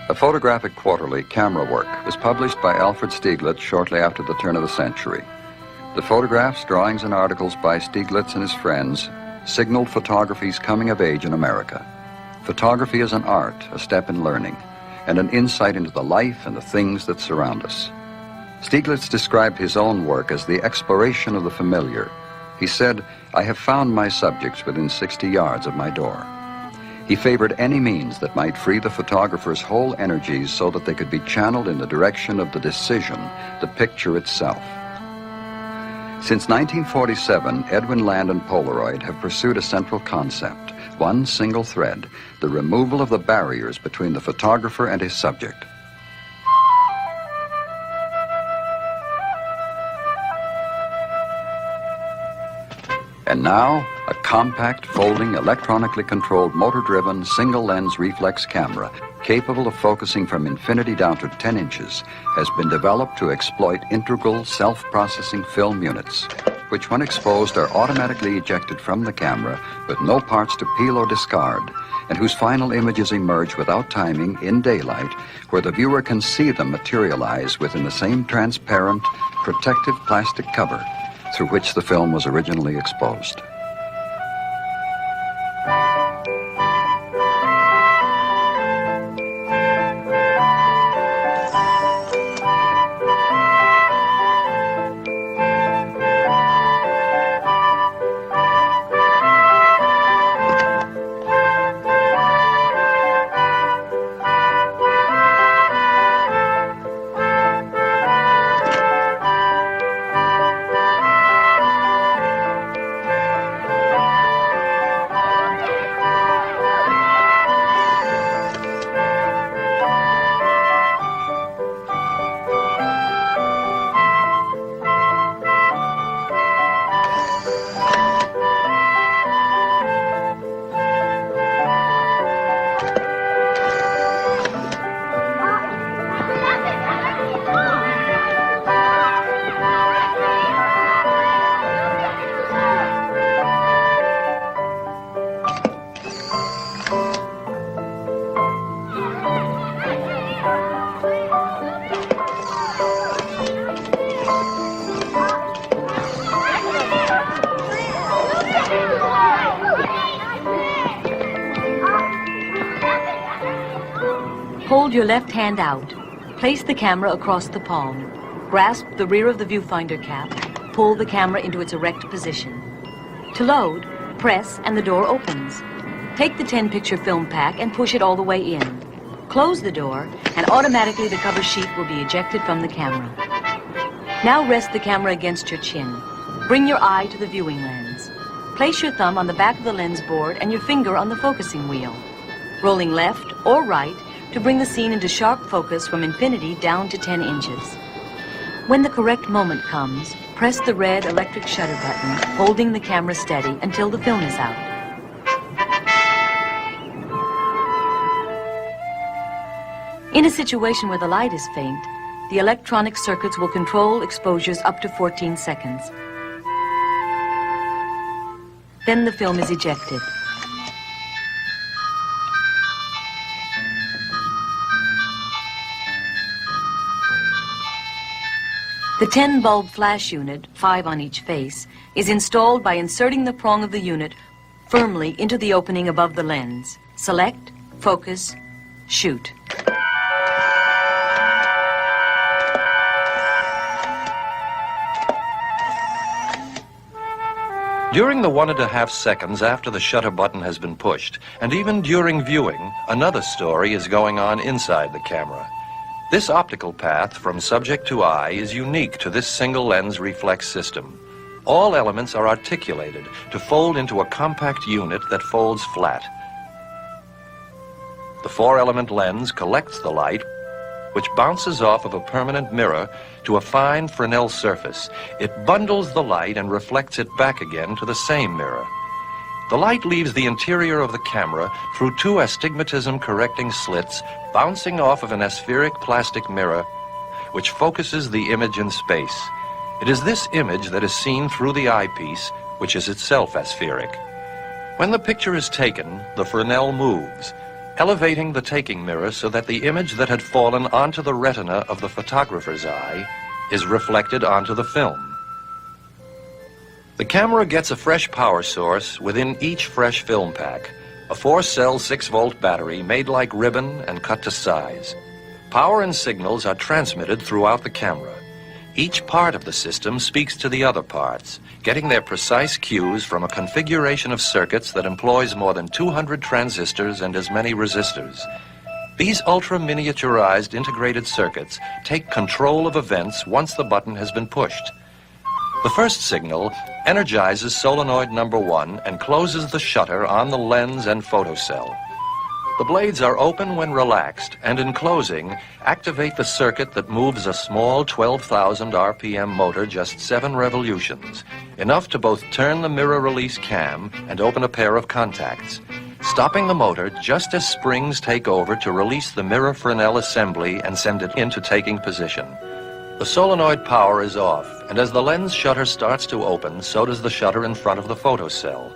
A photographic quarterly, Camera Work, was published by Alfred Stieglitz shortly after the turn of the century. The photographs, drawings, and articles by Stieglitz and his friends signaled photography's coming of age in America. Photography is an art, a step in learning, and an insight into the life and the things that surround us. Stieglitz described his own work as the exploration of the familiar. He said, "I have found my subjects within 60 yards of my door." He favored any means that might free the photographer's whole energies so that they could be channeled in the direction of the decision, the picture itself. Since 1947, Edwin Land and Polaroid have pursued a central concept, one single thread, the removal of the barriers between the photographer and his subject. And now, a compact, folding, electronically controlled, motor-driven, single-lens reflex camera capable of focusing from infinity down to 10 inches has been developed to exploit integral, self-processing film units, which when exposed are automatically ejected from the camera with no parts to peel or discard, and whose final images emerge without timing in daylight, where the viewer can see them materialize within the same transparent, protective plastic cover through which the film was originally exposed. Hold your left hand out. Place the camera across the palm. Grasp the rear of the viewfinder cap. Pull the camera into its erect position. To load, press and the door opens. Take the 10-picture film pack and push it all the way in. Close the door and automatically the cover sheet will be ejected from the camera. Now rest the camera against your chin. Bring your eye to the viewing lens. Place your thumb on the back of the lens board and your finger on the focusing wheel. Rolling left or right to bring the scene into sharp focus from infinity down to 10 inches. When the correct moment comes, press the red electric shutter button, holding the camera steady until the film is out. In a situation where the light is faint, the electronic circuits will control exposures up to 14 seconds. Then the film is ejected. The 10-bulb flash unit, 5 on each face, is installed by inserting the prong of the unit firmly into the opening above the lens. Select, focus, shoot. During the 1.5 seconds after the shutter button has been pushed, and even during viewing, another story is going on inside the camera. This optical path from subject to eye is unique to this single lens reflex system. All elements are articulated to fold into a compact unit that folds flat. The 4-element lens collects the light, which bounces off of a permanent mirror to a fine Fresnel surface. It bundles the light and reflects it back again to the same mirror. The light leaves the interior of the camera through 2 astigmatism-correcting slits bouncing off of an aspheric plastic mirror, which focuses the image in space. It is this image that is seen through the eyepiece, which is itself aspheric. When the picture is taken, the Fresnel moves. elevating the taking mirror so that the image that had fallen onto the retina of the photographer's eye is reflected onto the film. The camera gets a fresh power source within each fresh film pack, a 4-cell 6-volt battery made like ribbon and cut to size. Power and signals are transmitted throughout the camera. Each part of the system speaks to the other parts, getting their precise cues from a configuration of circuits that employs more than 200 transistors and as many resistors. These ultra-miniaturized integrated circuits take control of events once the button has been pushed. The first signal energizes solenoid number 1 and closes the shutter on the lens and photocell. The blades are open when relaxed, and in closing, activate the circuit that moves a small 12,000 RPM motor just 7 revolutions, enough to both turn the mirror release cam and open a pair of contacts, stopping the motor just as springs take over to release the mirror Fresnel assembly and send it into taking position. The solenoid power is off, and as the lens shutter starts to open, so does the shutter in front of the photocell.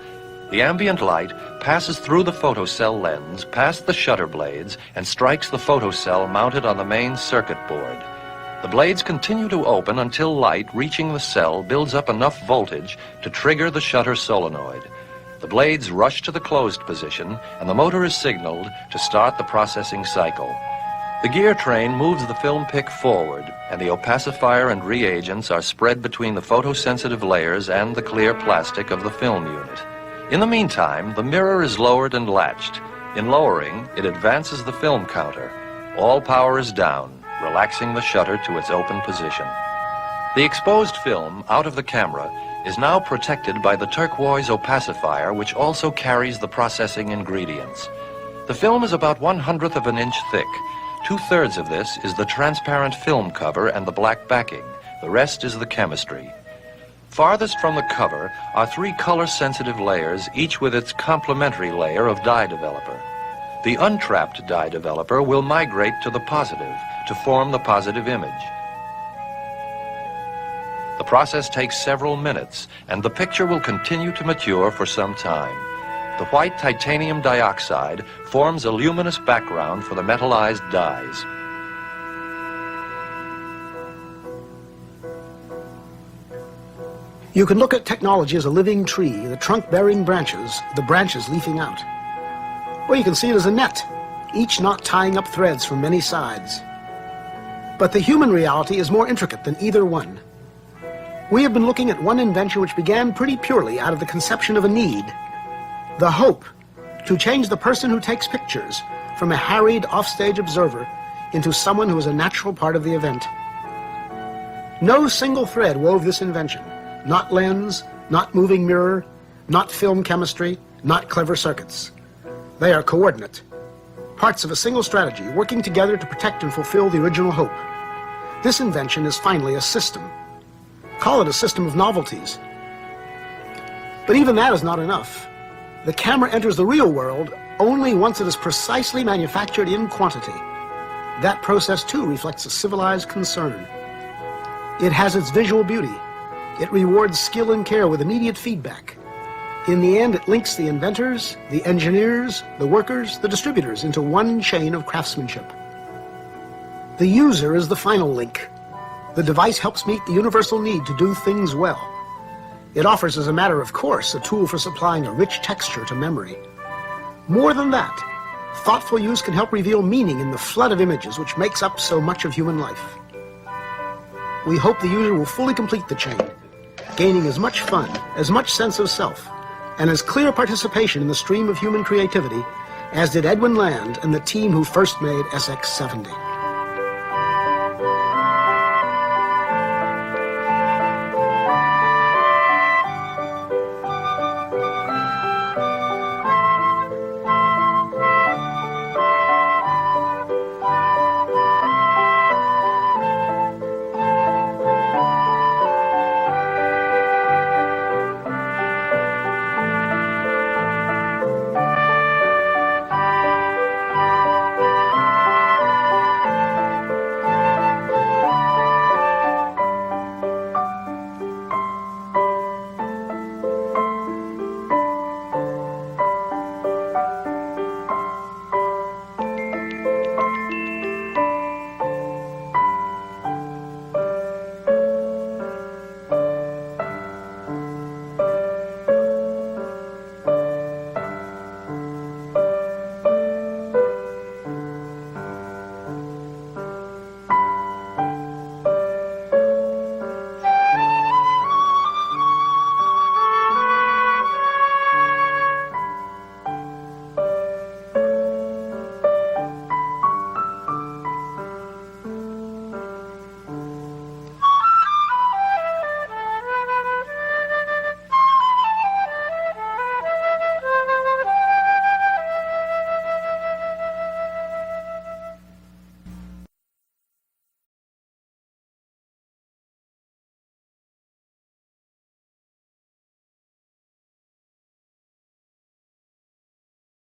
The ambient light passes through the photocell lens, past the shutter blades, and strikes the photocell mounted on the main circuit board. The blades continue to open until light reaching the cell builds up enough voltage to trigger the shutter solenoid. The blades rush to the closed position, and the motor is signaled to start the processing cycle. The gear train moves the film pick forward, and the opacifier and reagents are spread between the photosensitive layers and the clear plastic of the film unit. In the meantime, the mirror is lowered and latched. In lowering, it advances the film counter. All power is down, relaxing the shutter to its open position. The exposed film out of the camera is now protected by the turquoise opacifier, which also carries the processing ingredients. The film is about 1/100 of an inch thick. 2/3 of this is the transparent film cover and the black backing. The rest is the chemistry. Farthest from the cover are 3 color-sensitive layers, each with its complementary layer of dye developer. The untrapped dye developer will migrate to the positive to form the positive image. The process takes several minutes, and the picture will continue to mature for some time. The white titanium dioxide forms a luminous background for the metallized dyes. You can look at technology as a living tree, the trunk bearing branches, the branches leafing out. Or you can see it as a net, each knot tying up threads from many sides. But the human reality is more intricate than either one. We have been looking at one invention which began pretty purely out of the conception of a need, the hope to change the person who takes pictures from a harried offstage observer into someone who is a natural part of the event. No single thread wove this invention. Not lens, not moving mirror, not film chemistry, not clever circuits. They are coordinate, parts of a single strategy working together to protect and fulfill the original hope. This invention is finally a system. Call it a system of novelties. But even that is not enough. The camera enters the real world only once it is precisely manufactured in quantity. That process too reflects a civilized concern. It has its visual beauty. It rewards skill and care with immediate feedback. In the end, it links the inventors, the engineers, the workers, the distributors into one chain of craftsmanship. The user is the final link. The device helps meet the universal need to do things well. It offers, as a matter of course, a tool for supplying a rich texture to memory. More than that, thoughtful use can help reveal meaning in the flood of images which makes up so much of human life. We hope the user will fully complete the chain, gaining as much fun, as much sense of self, and as clear participation in the stream of human creativity as did Edwin Land and the team who first made SX-70.